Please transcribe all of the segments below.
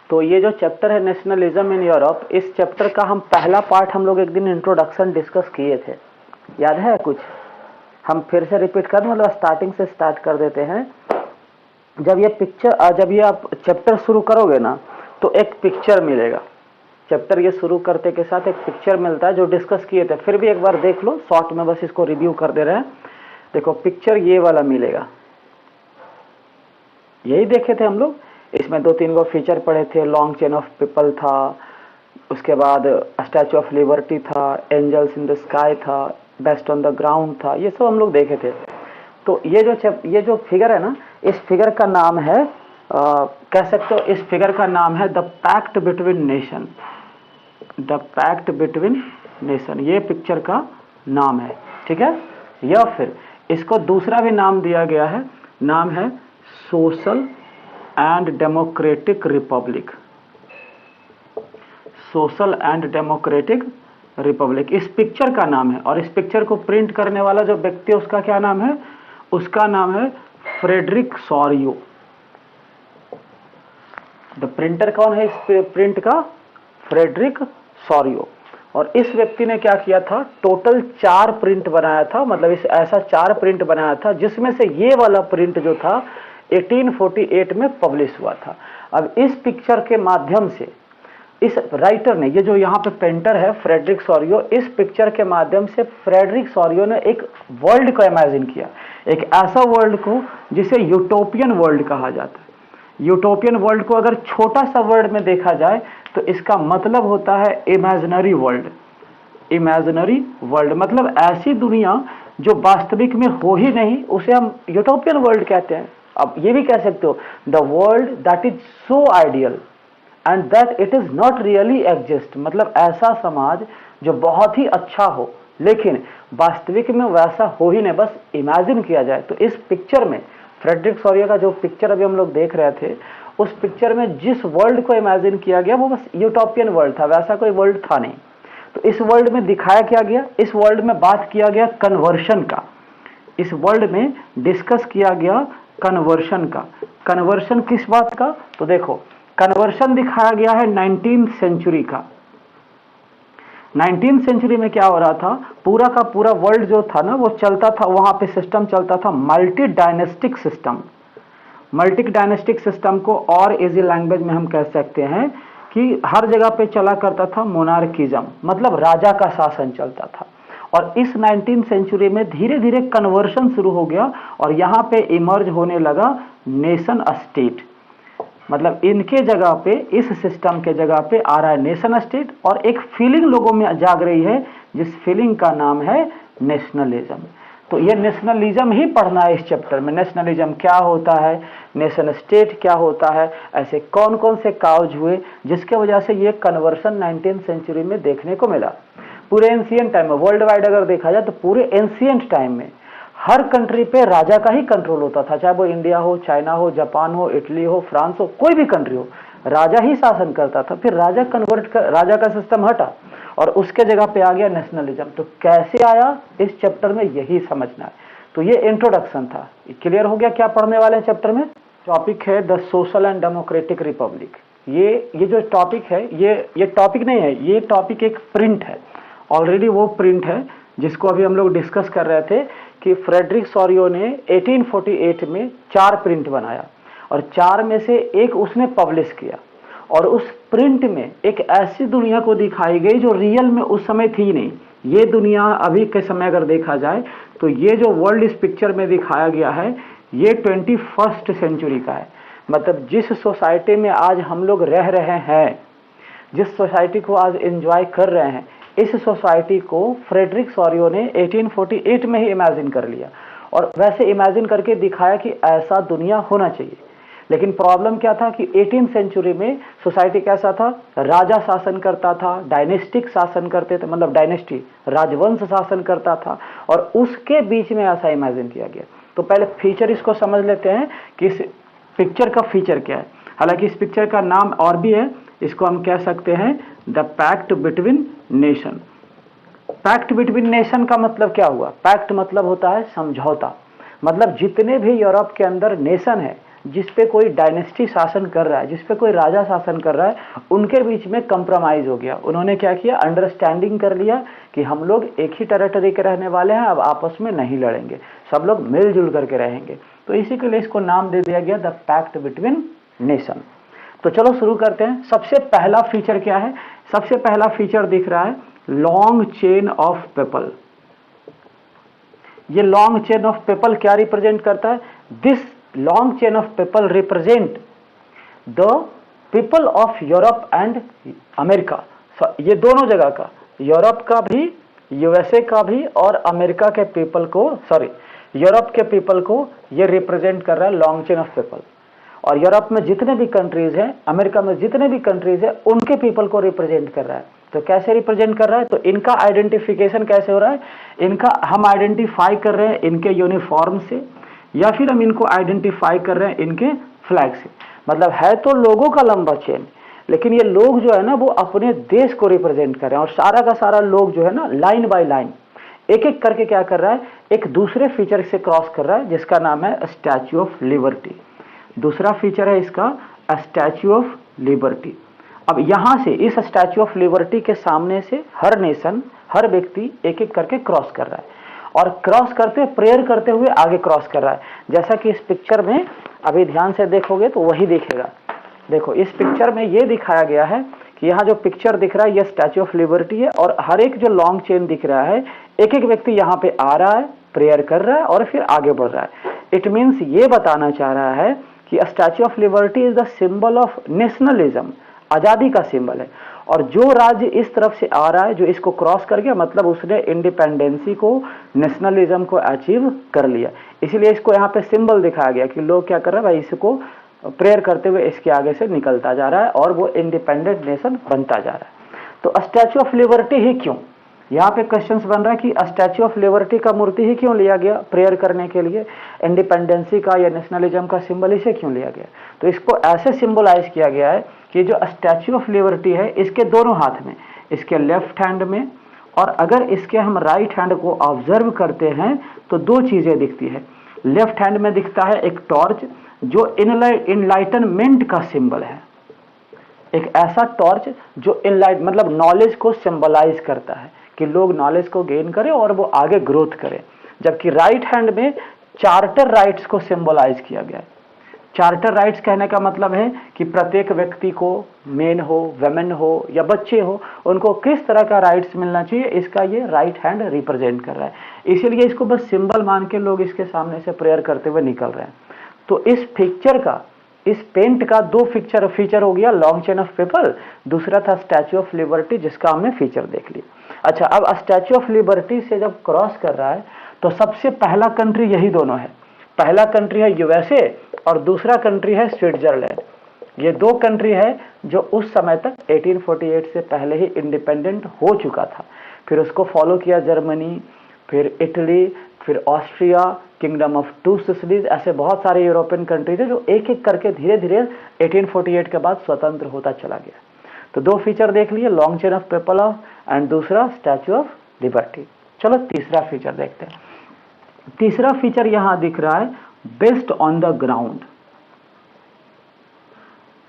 तो ये जो चैप्टर है नेशनलिज्म इन यूरोप, इस चैप्टर का हम पहला पार्ट हम लोग एक दिन इंट्रोडक्शन डिस्कस किए थे, याद है कुछ? हम फिर से रिपीट कर, मतलब स्टार्टिंग से स्टार्ट कर देते हैं। जब ये आप चैप्टर शुरू करोगे ना, तो एक पिक्चर मिलेगा। चैप्टर ये शुरू करते के साथ एक पिक्चर मिलता है जो डिस्कस किए थे, फिर भी एक बार देख लो, शॉर्ट में बस इसको रिव्यू कर दे रहे हैं। देखो पिक्चर ये वाला मिलेगा, यही देखे थे हम लोग। इसमें 2-3 गो फीचर पढ़े थे, लॉन्ग चेन ऑफ पीपल था, उसके बाद स्टैचू ऑफ लिबर्टी था, एंजल्स इन द स्काई था, बेस्ट ऑन द ग्राउंड था, ये सब हम लोग देखे थे। तो ये जो फिगर है ना, इस फिगर का नाम है, कह सकते हो इस फिगर का नाम है the pact between nation. The pact between nation, ये पिक्चर का नाम है, ठीक है। या फिर इसको दूसरा भी नाम दिया गया है, नाम है social and democratic Republic. Social and democratic Republic इस पिक्चर का नाम है। और इस पिक्चर को प्रिंट करने वाला जो व्यक्ति है उसका क्या नाम है? उसका नाम है फ्रेडरिक सॉरियो। द प्रिंटर कौन है इस प्रिंट का? फ्रेडरिक सॉरियो। और इस व्यक्ति ने क्या किया था, टोटल 4 प्रिंट बनाया था, मतलब इस ऐसा 4 प्रिंट बनाया था, जिसमें से ये वाला प्रिंट जो था 1848 में पब्लिश हुआ था। अब इस पिक्चर के माध्यम से इस राइटर ने, ये जो यहाँ पे पेंटर है फ्रेडरिक सॉरियो, इस पिक्चर के माध्यम से फ्रेडरिक सॉरियो ने एक वर्ल्ड को इमेजिन किया, एक ऐसा वर्ल्ड को जिसे यूटोपियन वर्ल्ड कहा जाता है। यूटोपियन वर्ल्ड को अगर छोटा सा वर्ड में देखा जाए तो इसका मतलब होता है इमेजिनरी वर्ल्ड। इमेजिनरी वर्ल्ड मतलब ऐसी दुनिया जो वास्तविक में हो ही नहीं, उसे हम यूटोपियन वर्ल्ड कहते हैं। अब ये भी कह सकते हो the world that is so ideal and that it is not really exist, मतलब ऐसा समाज जो बहुत ही अच्छा हो लेकिन वास्तविक में वैसा हो ही नहीं, बस इमेजिन किया जाए। तो इस पिक्चर में फ्रेडरिक सॉरियो का जो पिक्चर अभी हम लोग देख रहे थे, उस पिक्चर में जिस वर्ल्ड को इमेजिन किया गया वो बस यूटोपियन वर्ल्ड था, वैसा कोई वर्ल्ड था नहीं। तो इस वर्ल्ड में दिखाया क्या गया, इस वर्ल्ड में बात किया गया कन्वर्शन का, इस वर्ल्ड में डिस्कस किया गया कन्वर्शन का। कन्वर्शन किस बात का? तो देखो कन्वर्शन दिखाया गया है 19th सेंचुरी का। 19th सेंचुरी में क्या हो रहा था, पूरा का पूरा वर्ल्ड जो था ना वो चलता था, वहां पे सिस्टम चलता था multi dynastic system. Multi dynastic system को और इजी लैंग्वेज में हम कह सकते हैं कि हर जगह पे चला करता था मोनार्किज्म, मतलब राजा का शासन चलता था। और इस 19th सेंचुरी में धीरे धीरे कन्वर्शन शुरू हो गया और यहाँ पे इमर्ज होने लगा नेशन स्टेट, मतलब इनके जगह पे, इस सिस्टम के जगह पे आ रहा है नेशन स्टेट। और एक फीलिंग लोगों में जाग रही है जिस फीलिंग का नाम है नेशनलिज्म। तो ये नेशनलिज्म ही पढ़ना है इस चैप्टर में। नेशनलिज्म क्या होता है, नेशन स्टेट क्या होता है, ऐसे कौन कौन से काउज हुए जिसके वजह से ये कन्वर्सन 19th सेंचुरी में देखने को मिला। पूरे एंशिएंट टाइम में, वर्ल्ड वाइड अगर देखा जाए तो पूरे एंशिएंट टाइम में हर कंट्री पे राजा का ही कंट्रोल होता था, चाहे वो इंडिया हो, चाइना हो, जापान हो, इटली हो, फ्रांस हो, कोई भी कंट्री हो, राजा ही शासन करता था। फिर राजा का सिस्टम हटा और उसके जगह पे आ गया नेशनलिज्म। तो कैसे आया, इस चैप्टर में यही समझना है। तो ये इंट्रोडक्शन था, क्लियर हो गया क्या पढ़ने वाले हैं चैप्टर में। टॉपिक है the social and democratic Republic. ये जो टॉपिक है, ये टॉपिक नहीं है, ये टॉपिक एक प्रिंट है, ऑलरेडी वो प्रिंट है जिसको अभी हम लोग डिस्कस कर रहे थे कि फ्रेडरिक सॉरियो ने 1848 में 4 प्रिंट बनाया और 4 में से एक उसने पब्लिश किया। और उस प्रिंट में एक ऐसी दुनिया को दिखाई गई जो रियल में उस समय थी नहीं। ये दुनिया अभी के समय अगर देखा जाए तो ये जो वर्ल्ड इस पिक्चर में दिखाया गया है ये 21st सेंचुरी का है। मतलब जिस सोसाइटी में आज हम लोग रह रहे हैं, जिस सोसाइटी को आज एंजॉय कर रहे हैं, इस सोसाइटी को फ्रेडरिक सॉरियो ने 1848 में ही इमेजिन कर लिया और वैसे इमेजिन करके दिखाया कि ऐसा दुनिया होना चाहिए। लेकिन प्रॉब्लम क्या था कि 18th सेंचुरी में सोसाइटी कैसा था, राजा शासन करता था, डायनेस्टिक शासन करते थे, मतलब डायनेस्टी, राजवंश शासन करता था और उसके बीच में ऐसा इमेजिन किया गया। तो पहले फीचर इसको समझ लेते हैं कि इस पिक्चर का फीचर क्या है। हालांकि इस पिक्चर का नाम और भी है, इसको हम कह सकते हैं the pact between nation. Pact between nation का मतलब क्या हुआ? पैक्ट मतलब होता है समझौता, मतलब जितने भी यूरोप के अंदर नेशन है, जिस पे कोई डायनेस्टी शासन कर रहा है, जिस पे कोई राजा शासन कर रहा है, उनके बीच में कंप्रोमाइज हो गया। उन्होंने क्या किया, अंडरस्टैंडिंग कर लिया कि हम लोग एक ही टेरिटरी के रहने वाले हैं, अब आपस में नहीं लड़ेंगे, सब लोग मिलजुल करके रहेंगे। तो इसी के लिए इसको नाम दे दिया गया द पैक्ट बिटवीन नेशन। तो चलो शुरू करते हैं। सबसे पहला फीचर क्या है? सबसे पहला फीचर दिख रहा है लॉन्ग चेन ऑफ पीपल। ये लॉन्ग चेन ऑफ पीपल क्या रिप्रेजेंट करता है? This long chain of people represent the people of Europe and America. ये दोनों जगह का, यूरोप का भी, यूएसए का भी और अमेरिका के पीपल को, सॉरी यूरोप के पीपल को ये रिप्रेजेंट कर रहा है लॉन्ग चेन ऑफ पीपल। और यूरोप में जितने भी कंट्रीज हैं, अमेरिका में जितने भी कंट्रीज हैं, उनके पीपल को रिप्रेजेंट कर रहा है। तो कैसे रिप्रेजेंट कर रहा है? तो इनका आइडेंटिफिकेशन कैसे हो रहा है? इनका हम आइडेंटिफाई कर रहे हैं इनके यूनिफॉर्म से, या फिर हम इनको आइडेंटिफाई कर रहे हैं इनके फ्लैग से। मतलब है तो लोगों का लंबा चेन, लेकिन ये लोग जो है ना वो अपने देश को रिप्रेजेंट कर रहे हैं। और सारा का सारा लोग जो है ना लाइन बाय लाइन एक एक करके क्या कर रहा है, एक दूसरे फीचर से क्रॉस कर रहा है, जिसका नाम है स्टैच्यू ऑफ लिबर्टी। दूसरा फीचर है इसका स्टैच्यू ऑफ लिबर्टी। अब यहां से इस स्टैच्यू ऑफ लिबर्टी के सामने से हर नेशन, हर व्यक्ति एक एक करके क्रॉस कर रहा है, और क्रॉस करते प्रेयर करते हुए आगे क्रॉस कर रहा है। जैसा कि इस पिक्चर में अभी ध्यान से देखोगे तो वही दिखेगा। देखो इस पिक्चर में ये दिखाया गया है कि यहाँ जो पिक्चर दिख रहा है ये स्टैच्यू ऑफ लिबर्टी है, और हर एक जो लॉन्ग चेन दिख रहा है, एक एक व्यक्ति यहाँ पे आ रहा है, प्रेयर कर रहा है और फिर आगे बढ़ रहा है। इट मीन्स ये बताना चाह रहा है कि statue of liberty is the symbol of nationalism, आजादी का सिंबल है। और जो राज्य इस तरफ से आ रहा है, जो इसको क्रॉस कर गया, मतलब उसने इंडिपेंडेंसी को, नेशनलिज्म को अचीव कर लिया। इसीलिए इसको यहाँ पे सिंबल दिखाया गया कि लोग क्या कर रहे हैं भाई, इसको प्रेयर करते हुए इसके आगे से निकलता जा रहा है और वो इंडिपेंडेंट नेशन बनता जा रहा है। तो स्टैच्यू ऑफ लिबर्टी ही क्यों? यहाँ पे क्वेश्चंस बन रहा है कि स्टैच्यू ऑफ लिबर्टी का मूर्ति ही क्यों लिया गया प्रेयर करने के लिए? इंडिपेंडेंसी का या नेशनलिज्म का सिंबल इसे क्यों लिया गया? तो इसको ऐसे सिंबलाइज किया गया है कि जो स्टैच्यू ऑफ लिबर्टी है, इसके दोनों हाथ में, इसके लेफ्ट हैंड में, और अगर इसके हम राइट हैंड को ऑब्जर्व करते हैं तो दो चीजें दिखती है। लेफ्ट हैंड में दिखता है एक टॉर्च जो इनलाइटनमेंट का सिंबल है, एक ऐसा टॉर्च जो इनलाइट मतलब नॉलेज को सिंबलाइज करता है कि लोग नॉलेज को गेन करें और वो आगे ग्रोथ करें। जबकि राइट हैंड में चार्टर राइट्स को सिंबलाइज किया गया है। चार्टर राइट्स कहने का मतलब है कि प्रत्येक व्यक्ति को, मेन हो, वेमेन हो या बच्चे हो, उनको किस तरह का राइट्स मिलना चाहिए, इसका ये राइट हैंड रिप्रेजेंट कर रहा है। इसीलिए इसको बस सिंबल मान के लोग इसके सामने से प्रेयर करते हुए निकल रहे हैं। तो इस पिक्चर का, इस पेंट का दो फीचर हो गया, लॉन्ग चेन ऑफ पीपल, दूसरा था स्टैच्यू ऑफ लिबर्टी जिसका हमने फीचर देख लिया। अच्छा, अब स्टैच्यू ऑफ लिबर्टी से जब क्रॉस कर रहा है तो सबसे पहला कंट्री यही दोनों है। पहला कंट्री है यूएसए और दूसरा कंट्री है स्विट्जरलैंड। ये दो कंट्री है जो उस समय तक 1848 से पहले ही इंडिपेंडेंट हो चुका था। फिर उसको फॉलो किया जर्मनी, फिर इटली, फिर Austria, kingdom of two Sicilies, ऐसे बहुत सारे यूरोपियन कंट्रीज है जो एक एक करके धीरे धीरे 1848 के बाद स्वतंत्र होता चला गया। तो दो फीचर देख लिए, long chain of people of and दूसरा स्टैच्यू ऑफ लिबर्टी। चलो तीसरा फीचर देखते हैं। तीसरा फीचर यहां दिख रहा है बेस्ट ऑन द ग्राउंड।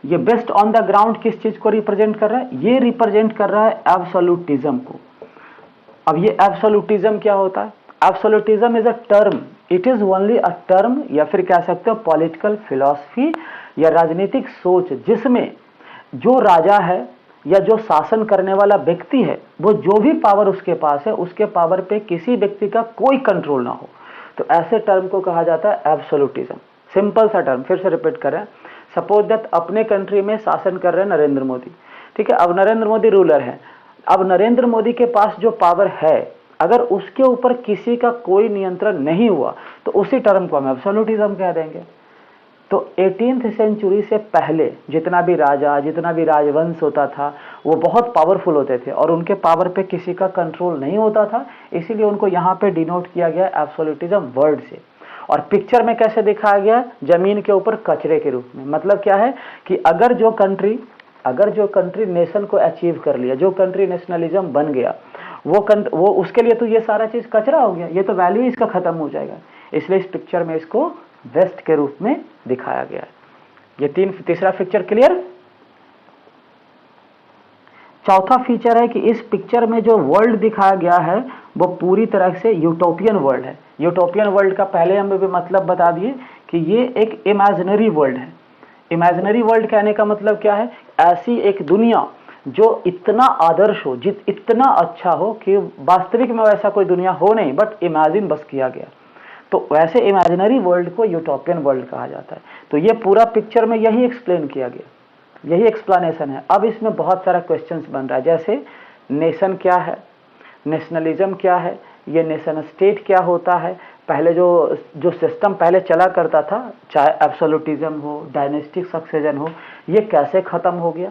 ये बेस्ट ऑन द ग्राउंड किस चीज को रिप्रेजेंट कर रहा है? ये रिप्रेजेंट कर रहा है एब्सोल्यूटिज्म को। अब ये एब्सोल्यूटिज्म क्या होता है? Absolutism is a term, it is only a term, या फिर कह सकते हो पॉलिटिकल फिलॉसफी या राजनीतिक सोच, जिसमें जो राजा है या जो शासन करने वाला व्यक्ति है, वो जो भी पावर उसके पास है, उसके पावर पे किसी व्यक्ति का कोई कंट्रोल ना हो। तो ऐसे टर्म को कहा जाता है एब्सोल्यूटिज्म। सिंपल सा टर्म, फिर से रिपीट करें। सपोज दैट अपने कंट्री में शासन कर रहे हैं नरेंद्र मोदी, ठीक है, अब नरेंद्र मोदी रूलर है। अब नरेंद्र मोदी के पास जो पावर है, अगर उसके ऊपर किसी का कोई नियंत्रण नहीं हुआ तो उसी टर्म को हम एब्सोल्यूटिज्म कह देंगे। तो 18th सेंचुरी से पहले जितना भी राजा, जितना भी राजवंश होता था, वो बहुत पावरफुल होते थे और उनके पावर पे किसी का कंट्रोल नहीं होता था, इसीलिए उनको यहाँ पे डिनोट किया गया एब्सोल्यूटिज्म वर्ड से। और पिक्चर में कैसे दिखाया गया? जमीन के ऊपर कचरे के रूप में। मतलब क्या है कि अगर जो कंट्री नेशन को अचीव कर लिया, जो कंट्री नेशनलिज्म बन गया, वो उसके लिए तो ये सारा चीज कचरा हो गया, ये तो वैल्यू इसका खत्म हो जाएगा। इसलिए इस पिक्चर में इसको वेस्ट के रूप में दिखाया गया है। ये तीसरा पिक्चर क्लियर। चौथा फीचर है कि इस पिक्चर में जो वर्ल्ड दिखाया गया है वो पूरी तरह से यूटोपियन वर्ल्ड है। यूटोपियन वर्ल्ड का पहले हम भी मतलब बता दिए कि ये एक इमेजिनरी वर्ल्ड है। इमेजिनरी वर्ल्ड कहने का मतलब क्या है? ऐसी एक दुनिया जो इतना आदर्श हो, इतना अच्छा हो कि वास्तविक में वैसा कोई दुनिया हो नहीं, बट इमेजिन बस किया गया। तो वैसे इमेजिनरी वर्ल्ड को यूटोपियन वर्ल्ड कहा जाता है। तो ये पूरा पिक्चर में यही एक्सप्लेन किया गया, यही एक्सप्लेनेशन है। अब इसमें बहुत सारा क्वेश्चंस बन रहा है, जैसे नेशन क्या है, नेशनलिज्म क्या है, ये नेशन स्टेट क्या होता है, पहले जो सिस्टम पहले चला करता था, चाहे एब्सोल्यूटिज्म हो, डायनेस्टिक सक्सेशन हो, ये कैसे खत्म हो गया।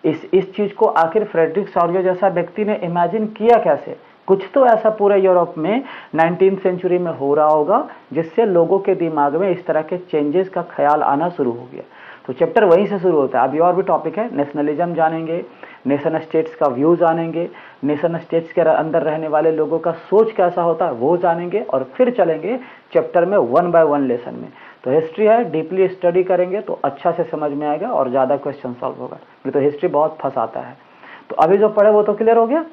इस चीज को आखिर फ्रेडरिक सॉर्गे जैसा व्यक्ति ने इमेजिन किया कैसे? कुछ तो ऐसा पूरे यूरोप में 19th सेंचुरी में हो रहा होगा जिससे लोगों के दिमाग में इस तरह के चेंजेस का ख्याल आना शुरू हो गया। तो चैप्टर वहीं से शुरू होता है। अभी और भी टॉपिक है, नेशनलिज्म जानेंगे, नेशन स्टेट्स का व्यू जानेंगे, नेशन स्टेट्स के अंदर रहने वाले लोगों का सोच कैसा होता है वो जानेंगे, और फिर चलेंगे चैप्टर में 1 by 1 लेसन में। तो हिस्ट्री है, डीपली स्टडी करेंगे तो अच्छा से समझ में आएगा और ज़्यादा क्वेश्चन सॉल्व होगा। नहीं तो हिस्ट्री बहुत फंसाता है। तो अभी जो पढ़े वो तो क्लियर हो गया।